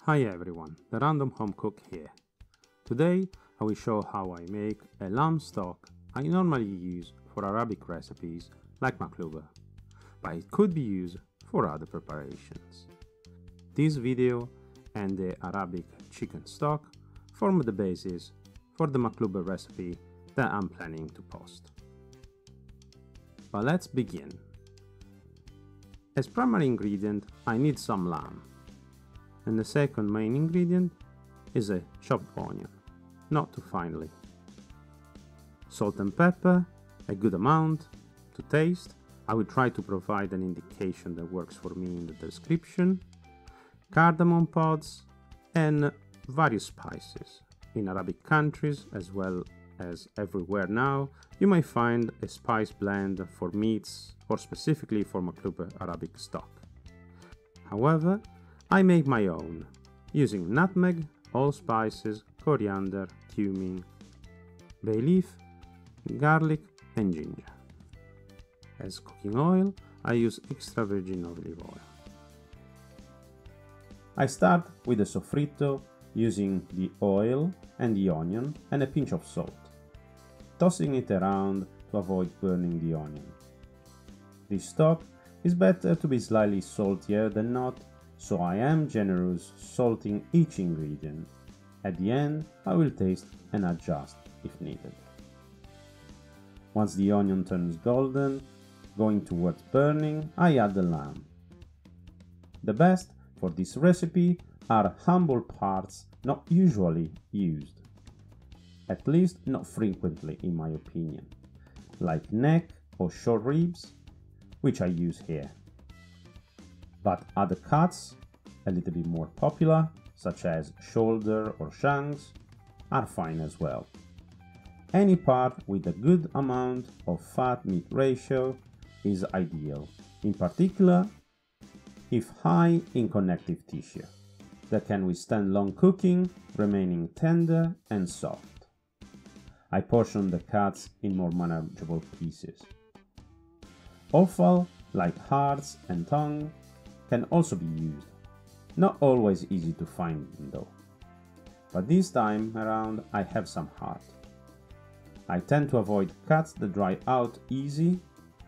Hi everyone, the Random Home Cook here. Today I will show how I make a lamb stock I normally use for Arabic recipes like maklouba, but it could be used for other preparations. This video and the Arabic chicken stock form the basis for the maklouba recipe that I'm planning to post. But let's begin. As primary ingredient I need some lamb. And the second main ingredient is a chopped onion, not too finely. Salt and pepper, a good amount, to taste. I will try to provide an indication that works for me in the description. Cardamom pods and various spices. In Arabic countries, as well as everywhere now, you may find a spice blend for meats or specifically for maklouba Arabic stock. However, I make my own, using nutmeg, allspices, coriander, cumin, bay leaf, garlic and ginger. As cooking oil, I use extra virgin olive oil. I start with the sofrito using the oil and the onion and a pinch of salt, tossing it around to avoid burning the onion. This stock is better to be slightly saltier than not, so I am generous salting each ingredient. At the end, I will taste and adjust if needed. Once the onion turns golden, going towards burning, I add the lamb. The best for this recipe are humble parts not usually used, at least not frequently in my opinion, like neck or short ribs, which I use here. But other cuts, a little bit more popular, such as shoulder or shanks, are fine as well. Any part with a good amount of fat-meat ratio is ideal, in particular if high in connective tissue, that can withstand long cooking, remaining tender and soft. I portion the cuts in more manageable pieces. Offal, like hearts and tongue, can also be used. Not always easy to find them though. But this time around I have some heart. I tend to avoid cuts that dry out easy,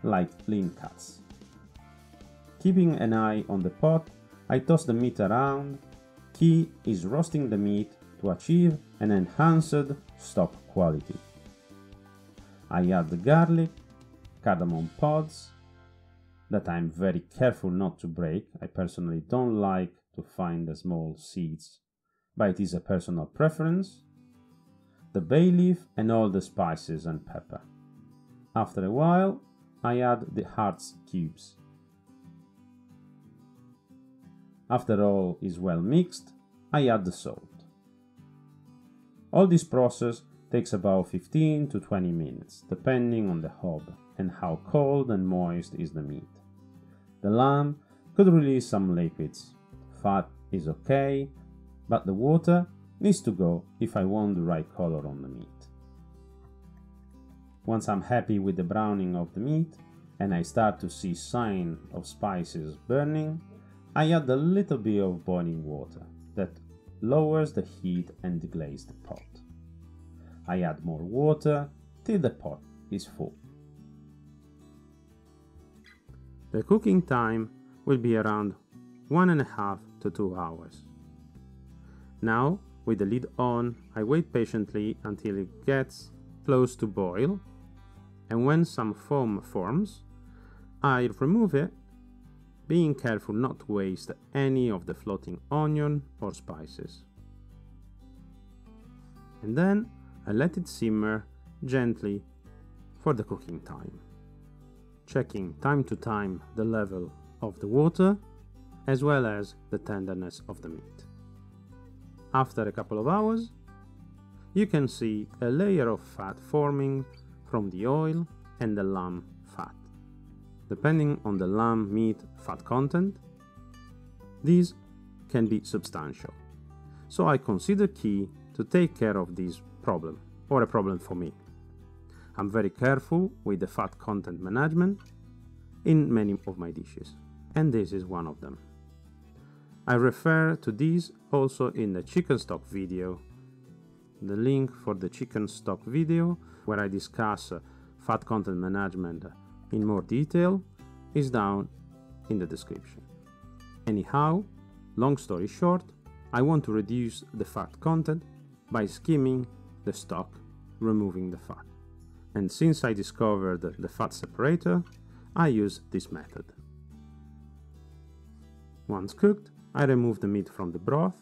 like lean cuts. Keeping an eye on the pot, I toss the meat around. Key is roasting the meat to achieve an enhanced stock quality. I add the garlic, cardamom pods, that I'm very careful not to break. I personally don't like to find the small seeds, but it is a personal preference. The bay leaf and all the spices and pepper. After a while, I add the heart's cubes. After all is well mixed, I add the salt. All this process takes about 15 to 20 minutes, depending on the hob and how cold and moist is the meat. The lamb could release some liquids. Fat is okay, but the water needs to go if I want the right color on the meat. Once I'm happy with the browning of the meat and I start to see sign of spices burning, I add a little bit of boiling water that lowers the heat and deglaze the pot. I add more water till the pot is full. The cooking time will be around 1.5 to 2 hours. Now, with the lid on, I wait patiently until it gets close to boil, and when some foam forms, I remove it, being careful not to waste any of the floating onion or spices. And then I let it simmer gently for the cooking time, checking time to time the level of the water as well as the tenderness of the meat. After a couple of hours, you can see a layer of fat forming from the oil and the lamb fat. Depending on the lamb meat fat content, these can be substantial. So I consider key to take care of this problem, or a problem for me. I'm very careful with the fat content management in many of my dishes, and this is one of them. I refer to these also in the chicken stock video. The link for the chicken stock video, where I discuss fat content management in more detail, is down in the description. Anyhow, long story short, I want to reduce the fat content by skimming the stock, removing the fat. And since I discovered the fat separator, I use this method. Once cooked, I remove the meat from the broth.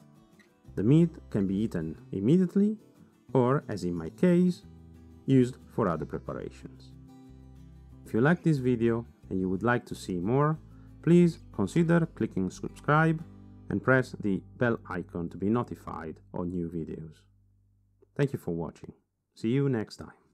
The meat can be eaten immediately or, as in my case, used for other preparations. If you like this video and you would like to see more, please consider clicking subscribe and press the bell icon to be notified of new videos. Thank you for watching. See you next time.